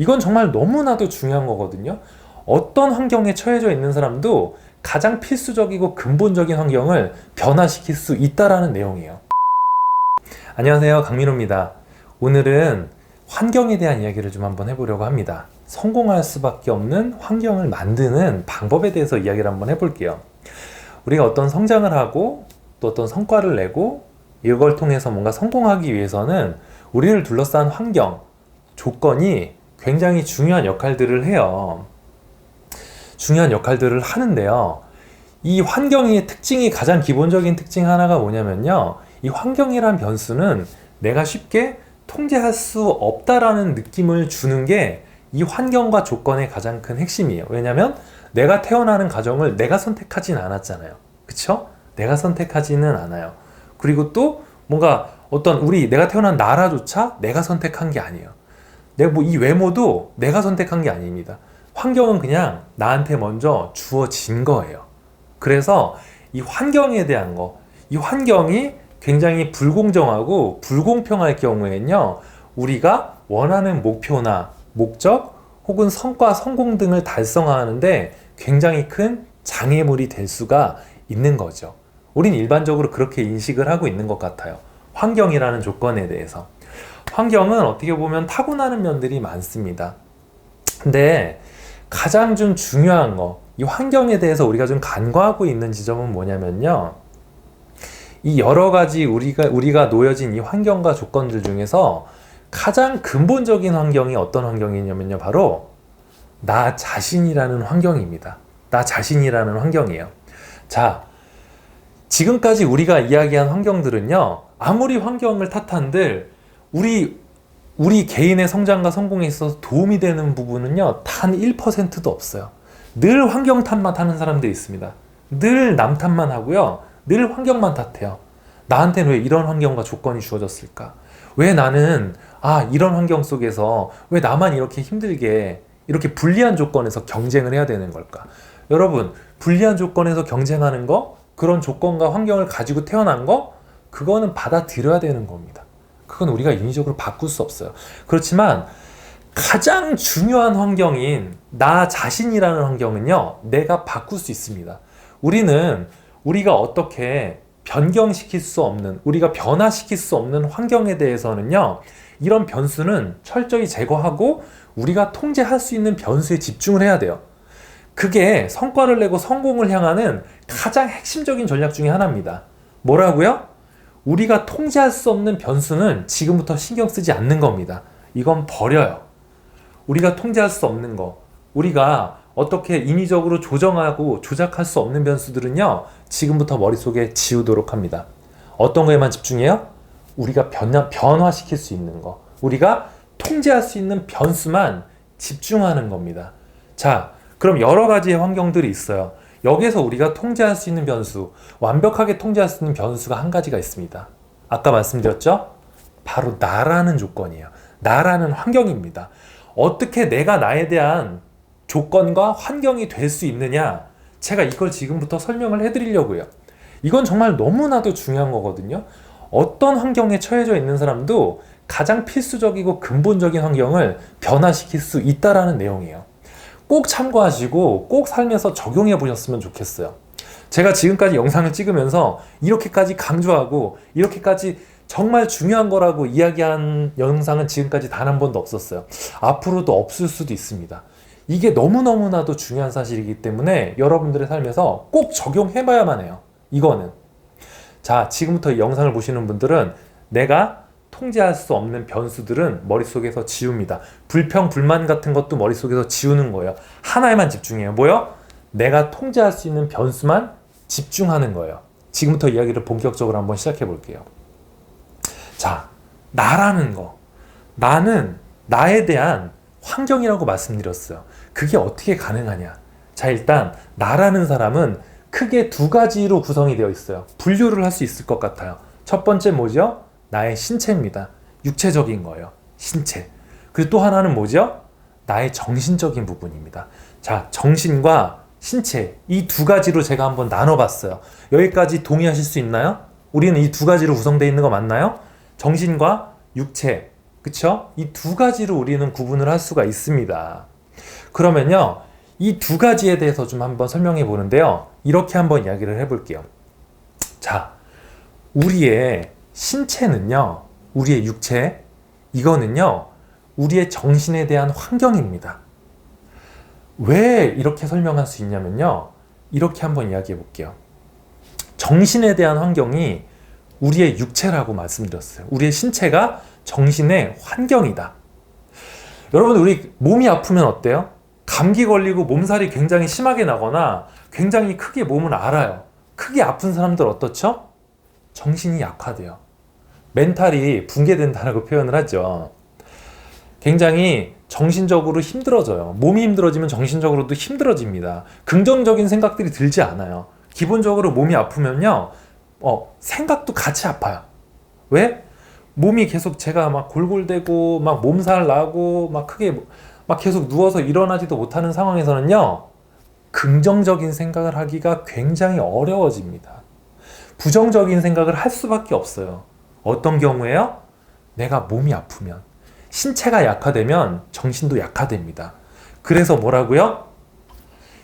이건 정말 너무나도 중요한 거거든요. 어떤 환경에 처해져 있는 사람도 가장 필수적이고 근본적인 환경을 변화시킬 수 있다라는 내용이에요. 안녕하세요, 강민호입니다. 오늘은 환경에 대한 이야기를 좀 한번 해보려고 합니다. 성공할 수밖에 없는 환경을 만드는 방법에 대해서 이야기를 한번 해볼게요. 우리가 어떤 성장을 하고 또 어떤 성과를 내고 이걸 통해서 뭔가 성공하기 위해서는 우리를 둘러싼 환경, 조건이 굉장히 중요한 역할들을 해요. 중요한 역할들을 하는데요. 이 환경의 특징이 가장 기본적인 특징 하나가 뭐냐면요. 이 환경이란 변수는 내가 쉽게 통제할 수 없다라는 느낌을 주는 게 이 환경과 조건의 가장 큰 핵심이에요. 왜냐면 내가 태어나는 가정을 내가 선택하진 않았잖아요. 그쵸? 내가 선택하지는 않아요. 그리고 또 뭔가 어떤 내가 태어난 나라조차 내가 선택한 게 아니에요. 내가 이 외모도 내가 선택한 게 아닙니다. 환경은 그냥 나한테 먼저 주어진 거예요. 그래서 이 환경에 대한 이 환경이 굉장히 불공정하고 불공평할 경우에는요, 우리가 원하는 목표나 목적 혹은 성과, 성공 등을 달성하는데 굉장히 큰 장애물이 될 수가 있는 거죠. 우린 일반적으로 그렇게 인식을 하고 있는 것 같아요. 환경이라는 조건에 대해서. 환경은 어떻게 보면 타고나는 면들이 많습니다. 근데 가장 좀 중요한 이 환경에 대해서 우리가 좀 간과하고 있는 지점은 뭐냐면요. 이 여러 가지 우리가 놓여진 이 환경과 조건들 중에서 가장 근본적인 환경이 어떤 환경이냐면요. 바로 나 자신이라는 환경입니다. 나 자신이라는 환경이에요. 자, 지금까지 우리가 이야기한 환경들은요. 아무리 환경을 탓한들 우리 개인의 성장과 성공에 있어서 도움이 되는 부분은요. 단 1%도 없어요. 늘 환경 탓만 하는 사람들이 있습니다. 늘 남 탓만 하고요. 늘 환경만 탓해요. 나한테는 왜 이런 환경과 조건이 주어졌을까? 왜 나는 이런 환경 속에서 왜 나만 이렇게 힘들게 이렇게 불리한 조건에서 경쟁을 해야 되는 걸까? 여러분, 불리한 조건에서 경쟁하는 그런 조건과 환경을 가지고 태어난 그거는 받아들여야 되는 겁니다. 그건 우리가 인위적으로 바꿀 수 없어요. 그렇지만 가장 중요한 환경인 나 자신이라는 환경은요, 내가 바꿀 수 있습니다. 우리가 어떻게 변경시킬 수 없는, 우리가 변화시킬 수 없는 환경에 대해서는요, 이런 변수는 철저히 제거하고 우리가 통제할 수 있는 변수에 집중을 해야 돼요. 그게 성과를 내고 성공을 향하는 가장 핵심적인 전략 중에 하나입니다. 뭐라고요? 우리가 통제할 수 없는 변수는 지금부터 신경 쓰지 않는 겁니다. 이건 버려요. 우리가 통제할 수 없는 우리가 어떻게 인위적으로 조정하고 조작할 수 없는 변수들은요, 지금부터 머릿속에 지우도록 합니다. 어떤 거에만 집중해요? 우리가 변화시킬 수 있는 우리가 통제할 수 있는 변수만 집중하는 겁니다. 자, 그럼 여러 가지의 환경들이 있어요. 여기에서 우리가 통제할 수 있는 변수, 완벽하게 통제할 수 있는 변수가 한 가지가 있습니다. 아까 말씀드렸죠? 바로 나라는 조건이에요. 나라는 환경입니다. 어떻게 내가 나에 대한 조건과 환경이 될 수 있느냐? 제가 이걸 지금부터 설명을 해드리려고요. 이건 정말 너무나도 중요한 거거든요. 어떤 환경에 처해져 있는 사람도 가장 필수적이고 근본적인 환경을 변화시킬 수 있다라는 내용이에요. 꼭 참고하시고 꼭 삶에서 적용해 보셨으면 좋겠어요. 제가 지금까지 영상을 찍으면서 이렇게까지 강조하고 이렇게까지 정말 중요한 거라고 이야기한 영상은 지금까지 단 한 번도 없었어요. 앞으로도 없을 수도 있습니다. 이게 너무너무나도 중요한 사실이기 때문에 여러분들의 삶에서 꼭 적용해봐야만 해요. 이거는. 자, 지금부터 이 영상을 보시는 분들은 내가 통제할 수 없는 변수들은 머릿속에서 지웁니다. 불평, 불만 같은 것도 머릿속에서 지우는 거예요. 하나에만 집중해요. 뭐요? 내가 통제할 수 있는 변수만 집중하는 거예요. 지금부터 이야기를 본격적으로 한번 시작해 볼게요. 자, 나라는 나는 나에 대한 환경이라고 말씀드렸어요. 그게 어떻게 가능하냐? 자, 일단 나라는 사람은 크게 두 가지로 구성이 되어 있어요. 분류를 할 수 있을 것 같아요. 첫 번째 뭐죠? 나의 신체입니다. 육체적인 거예요. 신체. 그리고 또 하나는 뭐죠? 나의 정신적인 부분입니다. 자, 정신과 신체, 이 두 가지로 제가 한번 나눠봤어요. 여기까지 동의하실 수 있나요? 우리는 이 두 가지로 구성되어 있는 거 맞나요? 정신과 육체, 그쵸? 이 두 가지로 우리는 구분을 할 수가 있습니다. 그러면요, 이 두 가지에 대해서 좀 한번 설명해 보는데요. 이렇게 한번 이야기를 해볼게요. 자, 우리의 신체는요, 우리의 육체, 이거는요, 우리의 정신에 대한 환경입니다. 왜 이렇게 설명할 수 있냐면요, 이렇게 한번 이야기해 볼게요. 정신에 대한 환경이 우리의 육체라고 말씀드렸어요. 우리의 신체가 정신의 환경이다. 여러분, 우리 몸이 아프면 어때요? 감기 걸리고 몸살이 굉장히 심하게 나거나 굉장히 크게 몸을 앓아요. 크게 아픈 사람들 어떻죠? 정신이 약화돼요. 멘탈이 붕괴된다고 표현을 하죠. 굉장히 정신적으로 힘들어져요. 몸이 힘들어지면 정신적으로도 힘들어집니다. 긍정적인 생각들이 들지 않아요. 기본적으로 몸이 아프면요, 생각도 같이 아파요. 왜? 몸이 계속 제가 막 골골대고 막 몸살 나고 막 크게 막 계속 누워서 일어나지도 못하는 상황에서는요, 긍정적인 생각을 하기가 굉장히 어려워집니다. 부정적인 생각을 할 수밖에 없어요. 어떤 경우에요? 내가 몸이 아프면, 신체가 약화되면 정신도 약화됩니다. 그래서 뭐라고요?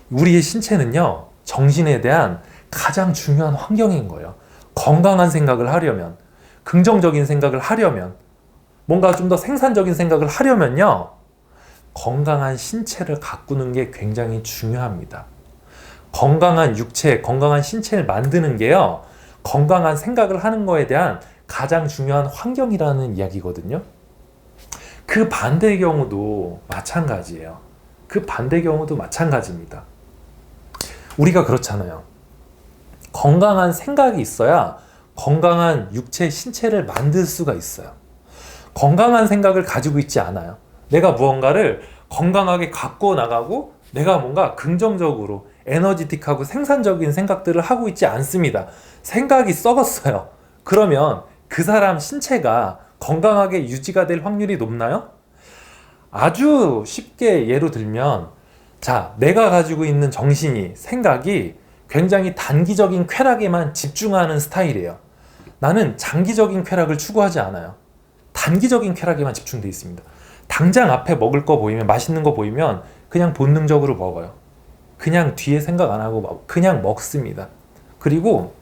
우리의 신체는요, 정신에 대한 가장 중요한 환경인 거예요. 건강한 생각을 하려면, 긍정적인 생각을 하려면, 뭔가 좀 더 생산적인 생각을 하려면요, 건강한 신체를 가꾸는 게 굉장히 중요합니다. 건강한 육체, 건강한 신체를 만드는 게요, 건강한 생각을 하는 거에 대한 가장 중요한 환경이라는 이야기거든요. 그 반대의 경우도 마찬가지예요. 그 반대의 경우도 마찬가지입니다. 우리가 그렇잖아요. 건강한 생각이 있어야 건강한 육체, 신체를 만들 수가 있어요. 건강한 생각을 가지고 있지 않아요. 내가 무언가를 건강하게 갖고 나가고 내가 뭔가 긍정적으로 에너지틱하고 생산적인 생각들을 하고 있지 않습니다. 생각이 썩었어요. 그러면 그 사람 신체가 건강하게 유지가 될 확률이 높나요? 아주 쉽게 예로 들면, 자, 내가 가지고 있는 정신이, 생각이 굉장히 단기적인 쾌락에만 집중하는 스타일이에요. 나는 장기적인 쾌락을 추구하지 않아요. 단기적인 쾌락에만 집중되어 있습니다. 당장 앞에 먹을 거 보이면, 맛있는 거 보이면 그냥 본능적으로 먹어요. 그냥 뒤에 생각 안 하고 그냥 먹습니다. 그리고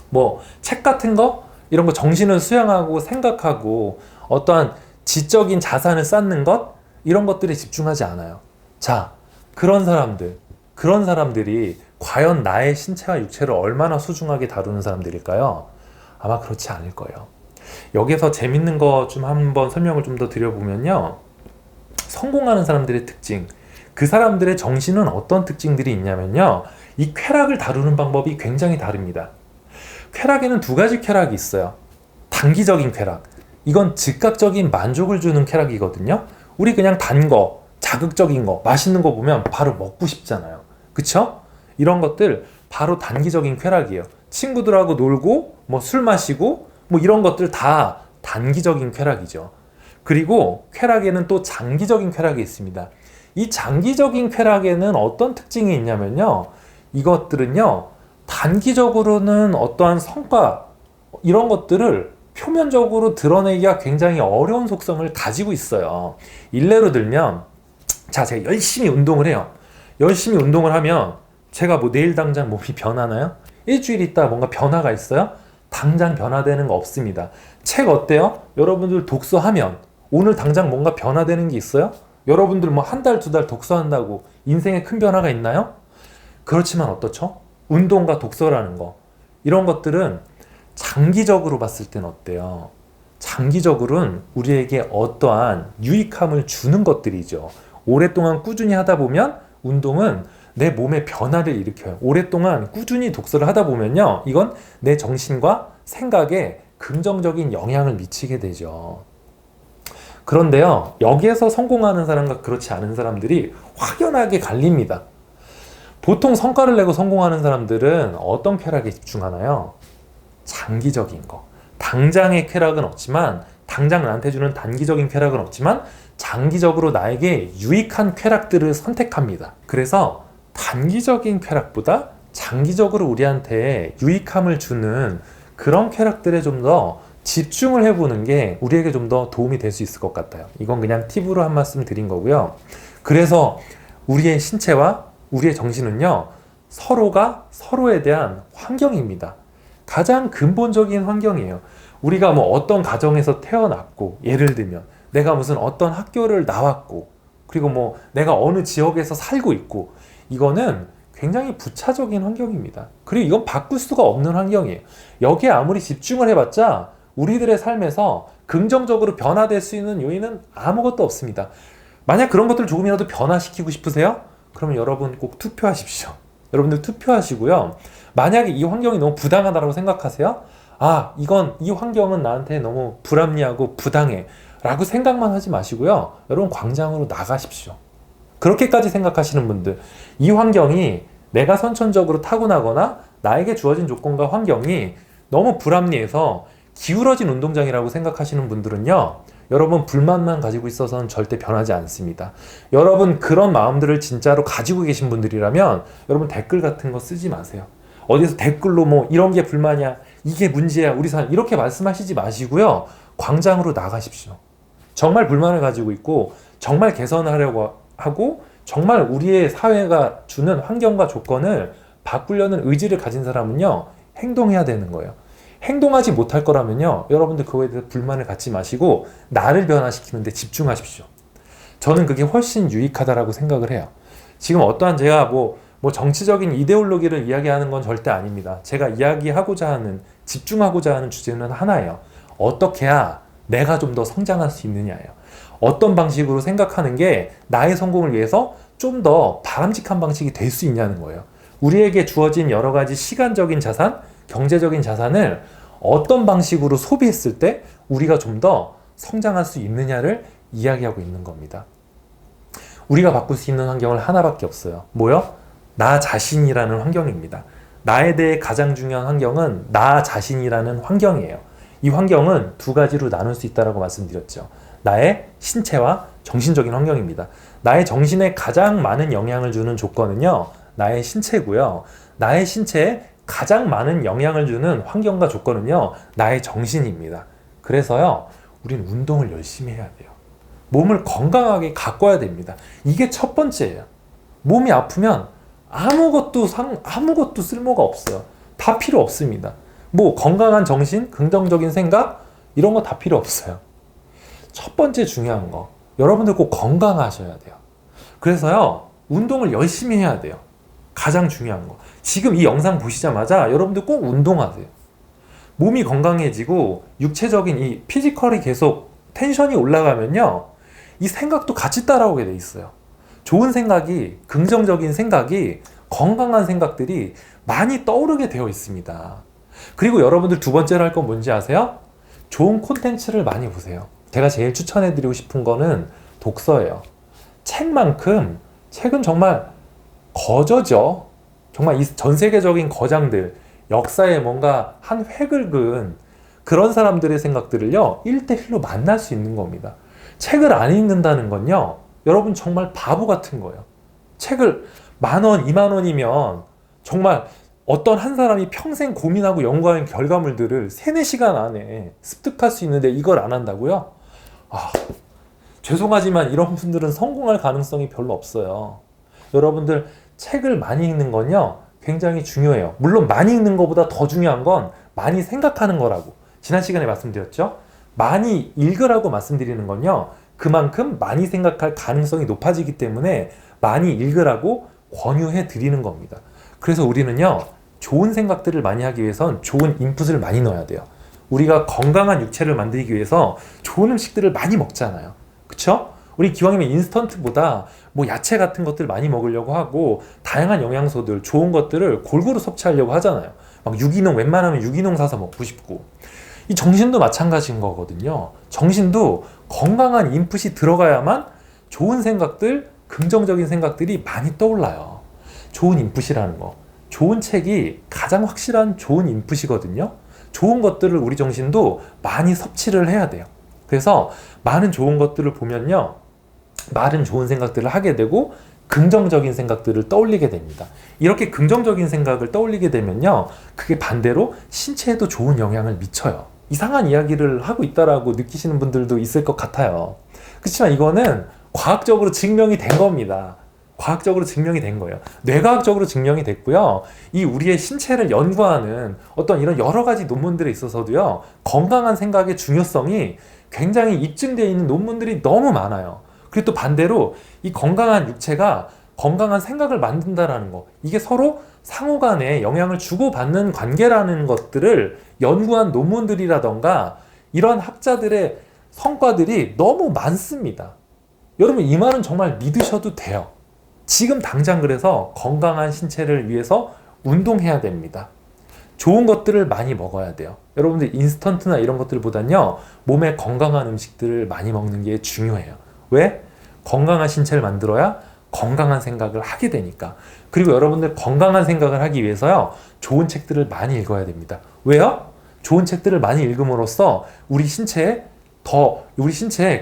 뭐 책 같은 거, 이런 거 정신을 수양하고 생각하고 어떠한 지적인 자산을 쌓는 것, 이런 것들에 집중하지 않아요. 자, 그런 사람들이 과연 나의 신체와 육체를 얼마나 소중하게 다루는 사람들일까요? 아마 그렇지 않을 거예요. 여기서 재밌는 거 좀 한번 설명을 좀 더 드려보면요, 성공하는 사람들의 특징, 그 사람들의 정신은 어떤 특징들이 있냐면요, 이 쾌락을 다루는 방법이 굉장히 다릅니다. 쾌락에는 두 가지 쾌락이 있어요. 단기적인 쾌락, 이건 즉각적인 만족을 주는 쾌락이거든요. 우리 그냥 단 거, 자극적인 거, 맛있는 거 보면 바로 먹고 싶잖아요. 그쵸? 이런 것들 바로 단기적인 쾌락이에요. 친구들하고 놀고 뭐 술 마시고 뭐 이런 것들 다 단기적인 쾌락이죠. 그리고 쾌락에는 또 장기적인 쾌락이 있습니다. 이 장기적인 쾌락에는 어떤 특징이 있냐면요, 이것들은요, 단기적으로는 어떠한 성과, 이런 것들을 표면적으로 드러내기가 굉장히 어려운 속성을 가지고 있어요. 일례로 들면, 자, 제가 열심히 운동을 해요. 열심히 운동을 하면 제가 뭐 내일 당장 몸이 변하나요? 일주일 있다 뭔가 변화가 있어요? 당장 변화되는 거 없습니다. 책 어때요? 여러분들 독서하면 오늘 당장 뭔가 변화되는 게 있어요? 여러분들 뭐 한 달, 두 달 독서한다고 인생에 큰 변화가 있나요? 그렇지만 어떻죠? 운동과 독서라는 거, 이런 것들은 장기적으로 봤을 땐 어때요? 장기적으로는 우리에게 어떠한 유익함을 주는 것들이죠. 오랫동안 꾸준히 하다 보면 운동은 내 몸에 변화를 일으켜요. 오랫동안 꾸준히 독서를 하다 보면요, 이건 내 정신과 생각에 긍정적인 영향을 미치게 되죠. 그런데요, 여기에서 성공하는 사람과 그렇지 않은 사람들이 확연하게 갈립니다. 보통 성과를 내고 성공하는 사람들은 어떤 쾌락에 집중하나요? 장기적인 거. 당장의 쾌락은 없지만, 당장 나한테 주는 단기적인 쾌락은 없지만 장기적으로 나에게 유익한 쾌락들을 선택합니다. 그래서 단기적인 쾌락보다 장기적으로 우리한테 유익함을 주는 그런 쾌락들에 좀 더 집중을 해보는 게 우리에게 좀 더 도움이 될 수 있을 것 같아요. 이건 그냥 팁으로 한 말씀 드린 거고요. 그래서 우리의 신체와 우리의 정신은요, 서로가 서로에 대한 환경입니다. 가장 근본적인 환경이에요. 우리가 뭐 어떤 가정에서 태어났고, 예를 들면 내가 무슨 어떤 학교를 나왔고, 그리고 뭐 내가 어느 지역에서 살고 있고, 이거는 굉장히 부차적인 환경입니다. 그리고 이건 바꿀 수가 없는 환경이에요. 여기에 아무리 집중을 해봤자 우리들의 삶에서 긍정적으로 변화될 수 있는 요인은 아무것도 없습니다. 만약 그런 것들을 조금이라도 변화시키고 싶으세요? 그러면 여러분 꼭 투표하십시오. 여러분들 투표하시고요. 만약에 이 환경이 너무 부당하다고 생각하세요? 이 환경은 나한테 너무 불합리하고 부당해 라고 생각만 하지 마시고요. 여러분 광장으로 나가십시오. 그렇게까지 생각하시는 분들, 이 환경이 내가 선천적으로 타고나거나 나에게 주어진 조건과 환경이 너무 불합리해서 기울어진 운동장이라고 생각하시는 분들은요, 여러분 불만만 가지고 있어서는 절대 변하지 않습니다. 여러분 그런 마음들을 진짜로 가지고 계신 분들이라면 여러분 댓글 같은 거 쓰지 마세요. 어디서 댓글로 뭐 이런 게 불만이야, 이게 문제야, 우리 사람 이렇게 말씀하시지 마시고요. 광장으로 나가십시오. 정말 불만을 가지고 있고 정말 개선을 하려고 하고 정말 우리의 사회가 주는 환경과 조건을 바꾸려는 의지를 가진 사람은요, 행동해야 되는 거예요. 행동하지 못할 거라면요, 여러분들 그거에 대해서 불만을 갖지 마시고 나를 변화시키는 데 집중하십시오. 저는 그게 훨씬 유익하다라고 생각을 해요. 지금 어떠한 제가 뭐 정치적인 이데올로기를 이야기하는 건 절대 아닙니다. 제가 이야기하고자 하는, 집중하고자 하는 주제는 하나예요. 어떻게 해야 내가 좀 더 성장할 수 있느냐예요. 어떤 방식으로 생각하는 게 나의 성공을 위해서 좀 더 바람직한 방식이 될 수 있냐는 거예요. 우리에게 주어진 여러 가지 시간적인 자산, 경제적인 자산을 어떤 방식으로 소비했을 때 우리가 좀 더 성장할 수 있느냐를 이야기하고 있는 겁니다. 우리가 바꿀 수 있는 환경은 하나밖에 없어요. 뭐요? 나 자신이라는 환경입니다. 나에 대해 가장 중요한 환경은 나 자신이라는 환경이에요. 이 환경은 두 가지로 나눌 수 있다고 말씀드렸죠. 나의 신체와 정신적인 환경입니다. 나의 정신에 가장 많은 영향을 주는 조건은요, 나의 신체고요. 나의 신체에 가장 많은 영향을 주는 환경과 조건은요, 나의 정신입니다. 그래서요, 우린 운동을 열심히 해야 돼요. 몸을 건강하게 가꿔야 됩니다. 이게 첫 번째예요. 몸이 아프면 아무것도 쓸모가 없어요. 다 필요 없습니다. 뭐 건강한 정신, 긍정적인 생각 이런 거 다 필요 없어요. 첫 번째 중요한 거, 여러분들 꼭 건강하셔야 돼요. 그래서요, 운동을 열심히 해야 돼요. 가장 중요한 거. 지금 이 영상 보시자마자 여러분들 꼭 운동하세요. 몸이 건강해지고 육체적인 이 피지컬이 계속 텐션이 올라가면요, 이 생각도 같이 따라오게 돼 있어요. 좋은 생각이, 긍정적인 생각이, 건강한 생각들이 많이 떠오르게 되어 있습니다. 그리고 여러분들 두 번째로 할 건 뭔지 아세요? 좋은 콘텐츠를 많이 보세요. 제가 제일 추천해드리고 싶은 거는 독서예요. 책은 정말 거저죠. 정말 이 전 세계적인 거장들, 역사에 뭔가 한 획을 그은 그런 사람들의 생각들을요, 1대1로 만날 수 있는 겁니다. 책을 안 읽는다는 건요, 여러분 정말 바보 같은 거예요. 책을 10,000원, 20,000원이면 정말 어떤 한 사람이 평생 고민하고 연구한 결과물들을 3-4시간 안에 습득할 수 있는데 이걸 안 한다고요? 죄송하지만 이런 분들은 성공할 가능성이 별로 없어요. 여러분들 책을 많이 읽는 건요, 굉장히 중요해요. 물론 많이 읽는 것보다 더 중요한 건 많이 생각하는 거라고 지난 시간에 말씀드렸죠. 많이 읽으라고 말씀드리는 건요, 그만큼 많이 생각할 가능성이 높아지기 때문에 많이 읽으라고 권유해 드리는 겁니다. 그래서 우리는요, 좋은 생각들을 많이 하기 위해선 좋은 인풋을 많이 넣어야 돼요. 우리가 건강한 육체를 만들기 위해서 좋은 음식들을 많이 먹잖아요. 그쵸? 우리 기왕이면 인스턴트보다 뭐 야채 같은 것들 많이 먹으려고 하고 다양한 영양소들, 좋은 것들을 골고루 섭취하려고 하잖아요. 막 유기농, 웬만하면 유기농 사서 먹고 싶고. 이 정신도 마찬가지인 거거든요. 정신도 건강한 인풋이 들어가야만 좋은 생각들, 긍정적인 생각들이 많이 떠올라요. 좋은 인풋이라는 거. 좋은 책이 가장 확실한 좋은 인풋이거든요. 좋은 것들을 우리 정신도 많이 섭취를 해야 돼요. 그래서 많은 좋은 것들을 보면요, 많은 좋은 생각들을 하게 되고 긍정적인 생각들을 떠올리게 됩니다. 이렇게 긍정적인 생각을 떠올리게 되면요, 그게 반대로 신체에도 좋은 영향을 미쳐요. 이상한 이야기를 하고 있다라고 느끼시는 분들도 있을 것 같아요. 그렇지만 이거는 과학적으로 증명이 된 겁니다. 과학적으로 증명이 된 거예요. 뇌과학적으로 증명이 됐고요. 이 우리의 신체를 연구하는 어떤 이런 여러 가지 논문들에 있어서도요, 건강한 생각의 중요성이 굉장히 입증되어 있는 논문들이 너무 많아요. 그리고 또 반대로 이 건강한 육체가 건강한 생각을 만든다라는 거, 이게 서로 상호 간에 영향을 주고받는 관계라는 것들을 연구한 논문들이라던가 이런 학자들의 성과들이 너무 많습니다. 여러분, 이 말은 정말 믿으셔도 돼요. 지금 당장 그래서 건강한 신체를 위해서 운동해야 됩니다. 좋은 것들을 많이 먹어야 돼요. 여러분들 인스턴트나 이런 것들보단요, 몸에 건강한 음식들을 많이 먹는 게 중요해요. 왜? 건강한 신체를 만들어야 건강한 생각을 하게 되니까. 그리고 여러분들 건강한 생각을 하기 위해서요, 좋은 책들을 많이 읽어야 됩니다. 왜요? 좋은 책들을 많이 읽음으로써 우리 신체에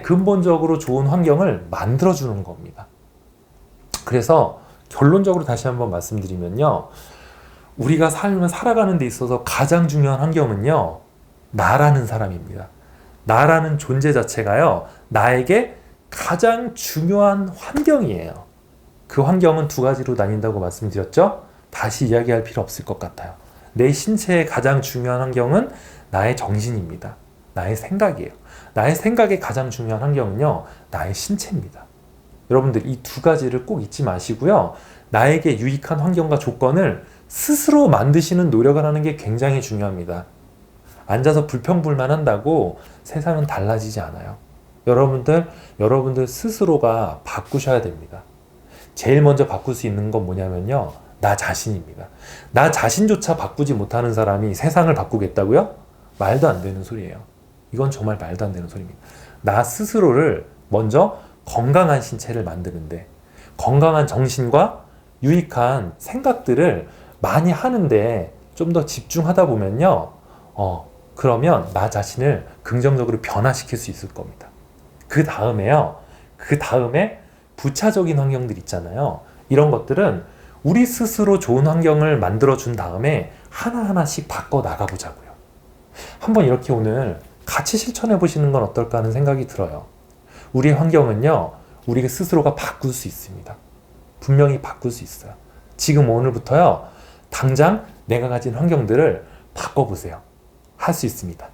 근본적으로 좋은 환경을 만들어주는 겁니다. 그래서 결론적으로 다시 한번 말씀드리면요, 우리가 삶을 살아가는 데 있어서 가장 중요한 환경은요, 나라는 사람입니다. 나라는 존재 자체가요, 나에게 가장 중요한 환경이에요. 그 환경은 두 가지로 나뉜다고 말씀드렸죠? 다시 이야기할 필요 없을 것 같아요. 내 신체의 가장 중요한 환경은 나의 정신입니다. 나의 생각이에요. 나의 생각의 가장 중요한 환경은요, 나의 신체입니다. 여러분들 이 두 가지를 꼭 잊지 마시고요, 나에게 유익한 환경과 조건을 스스로 만드시는 노력을 하는 게 굉장히 중요합니다. 앉아서 불평불만 한다고 세상은 달라지지 않아요. 여러분들 스스로가 바꾸셔야 됩니다. 제일 먼저 바꿀 수 있는 건 뭐냐면요, 나 자신입니다. 나 자신조차 바꾸지 못하는 사람이 세상을 바꾸겠다고요? 말도 안 되는 소리예요. 이건 정말 말도 안 되는 소리입니다. 나 스스로를 먼저 건강한 신체를 만드는데, 건강한 정신과 유익한 생각들을 많이 하는데 좀 더 집중하다 보면요, 그러면 나 자신을 긍정적으로 변화시킬 수 있을 겁니다. 그 다음에 부차적인 환경들 있잖아요. 이런 것들은 우리 스스로 좋은 환경을 만들어준 다음에 하나하나씩 바꿔 나가보자고요. 한번 이렇게 오늘 같이 실천해 보시는 건 어떨까 하는 생각이 들어요. 우리의 환경은요, 우리 스스로가 바꿀 수 있습니다. 분명히 바꿀 수 있어요. 지금 오늘부터요, 당장 내가 가진 환경들을 바꿔보세요. 할 수 있습니다.